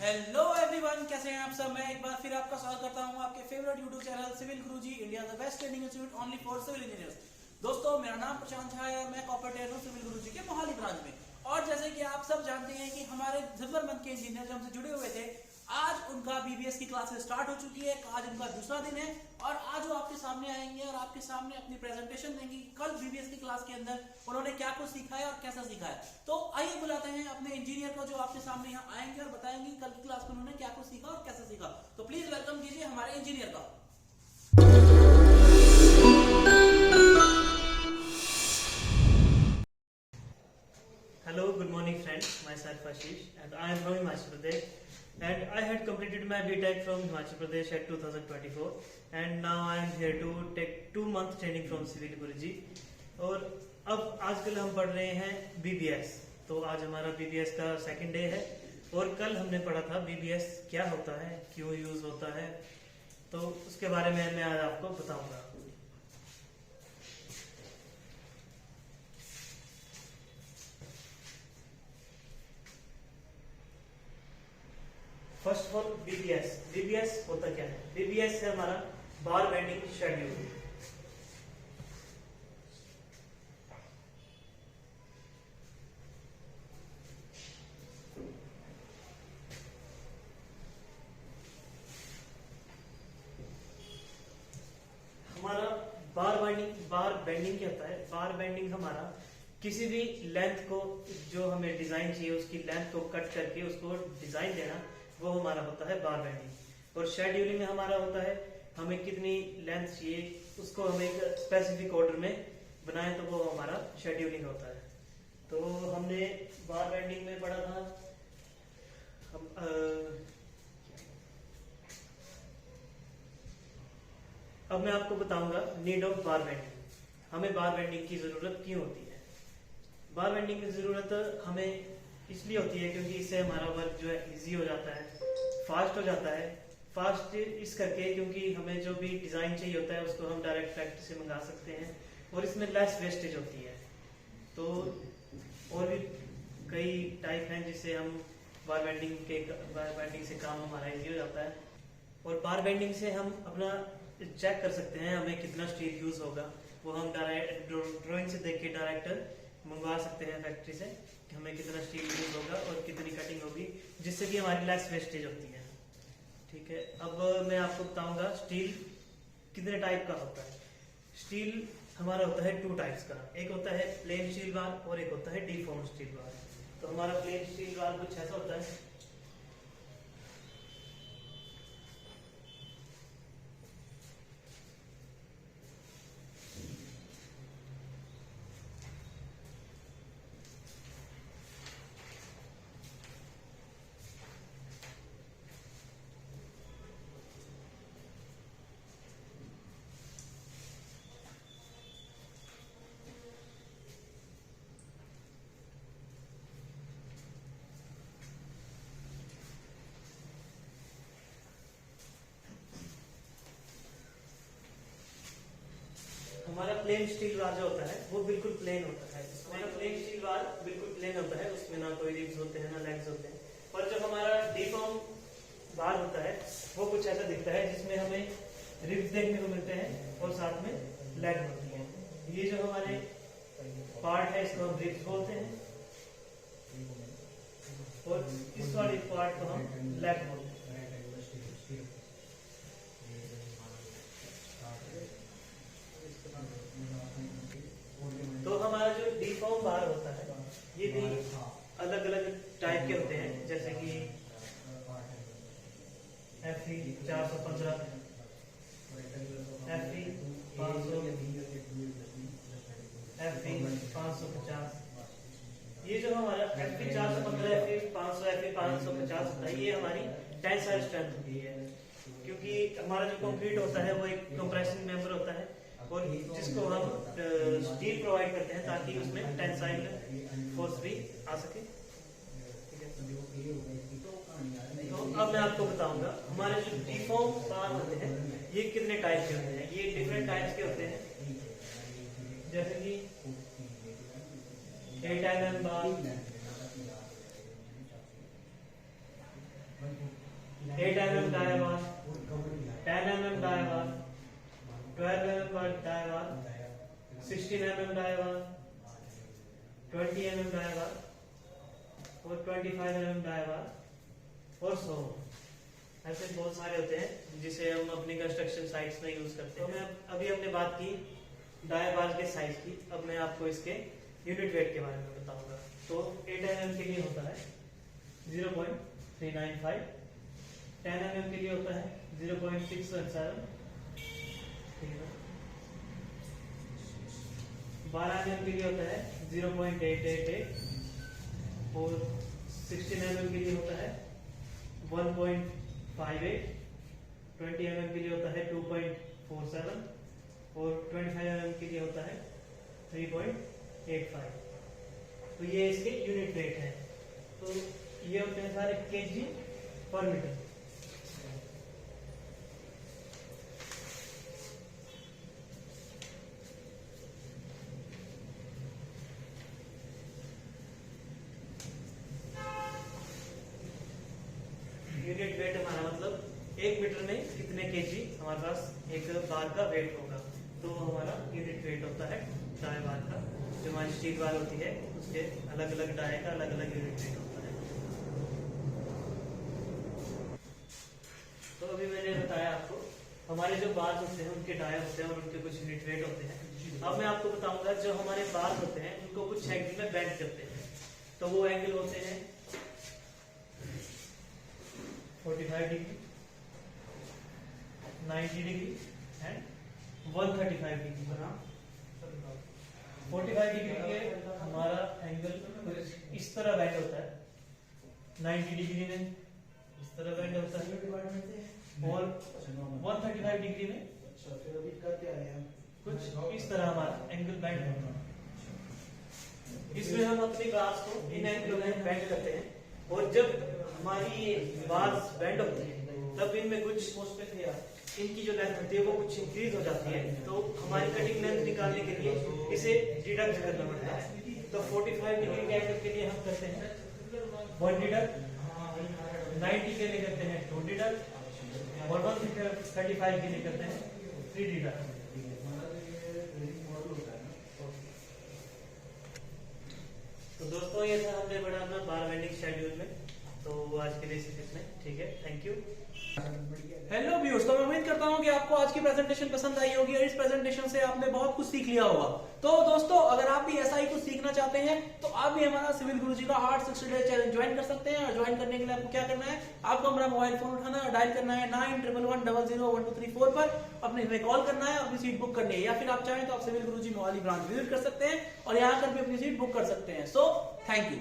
Hello everyone, कैसे हैं आप सब। मैं एक बार फिर आपका स्वागत करता हूं आपके favourite YouTube channel civil Guruji, India the best training institute only for civil engineers. दोस्तों, मेरा नाम प्रशांत झा है, मैं कॉपरेटर हूं सिविल गुरुजी के मोहाली ब्रांच में। और जैसे कि आप सब जानते हैं कि हमारे जफरमंद के इंजीनियर जो हमसे जुड़े हुए थे, आज उनका बीबीएस की क्लासेस स्टार्ट हो चुकी है। आज उनका दूसरा दिन है और आज वो आपके सामने आएंगे और आपके सामने अपनी प्रेजेंटेशन देंगे। कल बीबीएस की क्लास के अंदर उन्होंने क्या कुछ सीखा है और कैसा सीखा है। तो आइए बुलाते हैं अपने इंजीनियर को, जो आपके सामने यहाँ आएंगे और बताएंगे कल की क्लास में उन्होंने क्या कुछ सीखा और कैसा सीखा। तो प्लीज वेलकम कीजिए हमारे इंजीनियर का। Hello, good morning friends. Myself Ashish and I am from Himachal Pradesh and I had completed my BTech from Himachal Pradesh at 2024 and now I am here to take 2 month training from Civil Guruji। और अब आजकल हम पढ़ रहे हैं BBS। तो आज हमारा BBS का सेकंड डे है और कल हमने पढ़ा था BBS क्या होता है, क्यों यूज होता है, तो उसके बारे में मैं आज आपको बताऊंगा। फर्स्ट ऑफ ऑल बीबीएस होता क्या है। बीबीएस है हमारा बार बेंडिंग शेड्यूल। हमारा बार बेंडिंग क्या होता है। बार बेंडिंग हमारा किसी भी लेंथ को, जो हमें डिजाइन चाहिए उसकी लेंथ को कट करके उसको डिजाइन देना, वो हमारा होता है बार बेंडिंग। और शेड्यूलिंग हमारा होता है हमें कितनी लेंथ चाहिए उसको हम एक स्पेसिफिक ऑर्डर में बनाए, तो वो हमारा शेड्यूलिंग होता है। तो हमने बार बेंडिंग में पढ़ा था अब मैं आपको बताऊंगा नीड ऑफ बार बेंडिंग। हमें बार बेंडिंग की जरूरत क्यों होती है। बार बेंडिंग की जरूरत हमें इसलिए होती है क्योंकि इससे हमारा वर्क जो है इजी हो जाता है, फास्ट हो जाता है। फास्ट इस करके क्योंकि हमें जो भी डिजाइन चाहिए होता है उसको हम डायरेक्ट फैक्ट्री से मंगा सकते हैं और इसमें लेस वेस्टेज होती है। तो और भी कई टाइप हैं जिससे हम बार बेंडिंग से काम हमारा इजी हो जाता है। और बार बेंडिंग से हम अपना चेक कर सकते हैं हमें कितना स्टील यूज होगा, वो हम डायरेक्ट ड्राइंग से देख के डायरेक्ट मंगवा सकते हैं फैक्ट्री से कि हमें कितना स्टील यूज होगा और कितनी कटिंग होगी, जिससे कि हमारी लेस वेस्टेज होती है। ठीक है, अब मैं आपको बताऊंगा स्टील कितने टाइप का होता है। स्टील हमारा होता है 2 टाइप्स का, एक होता है प्लेन स्टील बार और एक होता है डीफॉर्म्ड स्टील बार। तो हमारा प्लेन स्टील बार कुछ ऐसा होता है। हमारा प्लेन स्टील बार जो होता है वो बिल्कुल प्लेन होता है। हमारा प्लेन स्टील बार बिल्कुल प्लेन होता है, उसमें ना कोई रिब्स होते हैं ना लेग्स होते हैं। और जो हमारा डीफॉर्म बार होता है वो कुछ ऐसा दिखता है जिसमें हमें रिब्स देखने को मिलते हैं और साथ में लेग होती है। ये जो हमारे पार्ट है इसको हम रिब्स बोलते हैं और इस वाले पार्ट को हम लेग बोलते हैं। तो हमारा जो डीफॉर्म बार होता है ये भी अलग अलग टाइप के होते हैं, जैसे कि FE 415, FE 500, FE 550। ये जो हमारा FE 415, FE 500, FE 550 होता है, ये हमारी टेंसाइल स्ट्रेंथ होती है। क्योंकि हमारा जो कंक्रीट होता है वो एक कंप्रेसिंग मेंबर होता है और जिसको हम स्टील प्रोवाइड करते हैं ताकि उसमें टेंसाइल फोर्स भी आ सके। तो अब मैं आपको बताऊंगा हमारे जो डीफॉर्म बार होते हैं ये कितने टाइप के होते हैं। ये डिफरेंट टाइप्स के होते हैं, जैसे कि 8mm बार, 8 mm die bar, 10 mm die bar, 12 mm die bar, 16 mm die bar, 20 mm die bar और 25 mm die bar और so ऐसे बहुत सारे होते हैं जिसे हम अपनी कंस्ट्रक्शन साइट्स में यूज करते हैं। अभी हमने बात की डाई बार के साइज की, अब मैं आपको इसके यूनिट वेट के बारे में बताऊंगा। तो 8 mm के लिए होता है 0.395, 10 mm के लिए होता है 0.617, ठीक है। 12 mm के लिए होता है 0.888 और 16 mm के लिए होता है 1.58, 20 mm के लिए होता है 2.47 और 25 mm के लिए होता है 3.85। तो ये इसके यूनिट वेट है। तो ये होते हैं सारे केजी पर मीटर। यूनिट वेट हमारा मतलब 1 मीटर में कितने केजी हमारे पास एक बार का वेट होगा, तो हमारा यूनिट वेट होता है डाई बार का। जो हमारी स्टील बार होती है उसके अलग अलग डाई का अलग अलग यूनिट वेट होता है। तो अभी मैंने बताया आपको हमारे जो बार्स होते हैं उनके डाई होते हैं और उनके कुछ यूनिट वेट होते हैं। अब मैं आपको बताऊंगा जो हमारे बार्स होते हैं उनको कुछ एंगल में बेंड करते हैं। तो वो एंगल होते हैं 45 degree, 90 degree and 135 degree. 45 degree के हमारा एंगल इस तरह बेंड होता है, 90 डिग्री में इस तरह बेंड होता है और 135 डिग्री में कुछ इस तरह हमारा एंगल बेंड होता है। इसमें हम अपनी बार्स को इन एंगलों में बेंड करते हैं और जब हमारी ये बार्स बेंड होती है तब इनमें कुछ इनकी जो लेंथ होती है वो कुछ इंक्रीज हो जाती है। तो हमारी कटिंग लेंथ निकालने के लिए इसे डिडक्ट करना पड़ता है। तो 45 डिग्री के एंगल के लिए हम करते हैं 1 डिडक्ट, 90 के लिए करते हैं 2 डिडक्ट और 135 के लिए करते हैं 3 डिडक्ट। तो दोस्तों ये था हमने बड़ा अपना बार बेंडिंग शेड्यूल में। तो आज के लिए सिर्फ इतना, ठीक है, थैंक यू। हेलो व्यूअर्स, तो मैं उम्मीद करता हूं कि आपको आज की प्रेजेंटेशन पसंद आई होगी और इस प्रेजेंटेशन से आपने बहुत कुछ सीख लिया होगा। तो दोस्तों अगर आप भी ऐसा ही कुछ सीखना चाहते हैं तो आप भी हमारा सिविल गुरुजी का हार्ड 60 डे चैलेंज ज्वाइन कर सकते हैं। और ज्वाइन करने के लिए आपको क्या करना है, आपको हमारा मोबाइल फोन उठाना है, डायल करना है 9111001234 पर, अपने हमें कॉल करना है, अपनी सीट बुक करनी है। या फिर आप चाहें तो आप सिविल गुरुजी मोहाली ब्रांच विजिट कर सकते हैं और यहाँ कर भी अपनी सीट बुक कर सकते हैं। So thank you.